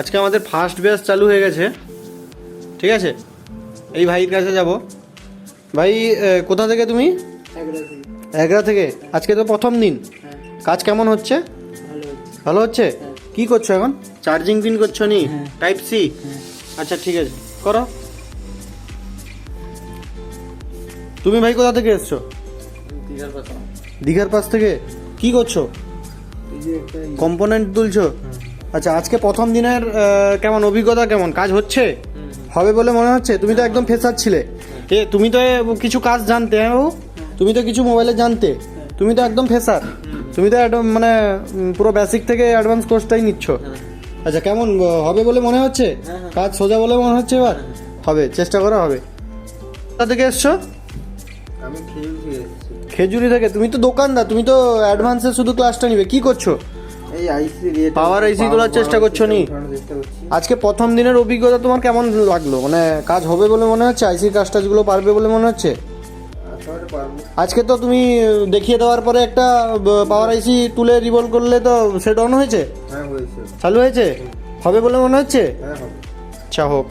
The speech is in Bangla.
আজকে আমাদের ফার্স্ট ব্যাচ চালু হয়ে গেছে, ঠিক আছে। এই ভাইয়ের কাছে যাব। ভাই কোথা থেকে তুমি? এগরা থেকে। আজকে তো প্রথম দিন, কাজ কেমন হচ্ছে? ভালো হচ্ছে। কি করছো এখন? চার্জিং পিন করছো নি? Type C. আচ্ছা ঠিক আছে, করো। তুমি ভাই কোথা থেকে এসছো? দীঘার পাশ থেকে। কি করছো? কম্পোনেন্ট তুলছো। আচ্ছা, আজকে প্রথম দিনের কেমন অভিজ্ঞতা, কেমন কাজ হচ্ছে? হবে বলে মনে হচ্ছে? তুমি তো একদম ফ্রেশার ছিলে। তুমি তো কিছু কাজ জানতে, হ্যাঁ বাবু? তুমি তো কিছু মোবাইলে জানতে, তুমি তো একদম ফ্রেশার। তুমি তো একদম মানে পুরো বেসিক থেকে অ্যাডভান্স কোর্সটাই নিচ্ছ। আচ্ছা, কেমন হবে বলে মনে হচ্ছে? কাজ সোজা বলে মনে হচ্ছে? এবার হবে, চেষ্টা করা হবে। কোথা থেকে এসছো? আমি খেজুরি থেকে। তুমি তো দোকানদার, তুমি তো অ্যাডভান্সে শুধু ক্লাসটা নিবে। কি করছো? এই আইসি দিয়ে পাওয়ার আইসি তোলার চেষ্টা করছো নি? আজকে প্রথম দিনের অভিজ্ঞতা তোমার কেমন লাগলো? মানে কাজ হবে বলে মনে হচ্ছে? আইসির কাজ টাজগুলো পারবে বলে মনে হচ্ছে? আজকে তো তুমি দেখিয়ে দেওয়ার পরে একটা পাওয়ার আইসি তুলে রিভলভ করলে তো সেট অন হয়েছে, হ্যাঁ হয়েছে, চালু হয়েছে। হবে বলে মনে হচ্ছে? হ্যাঁ হবে। আচ্ছা, হোক।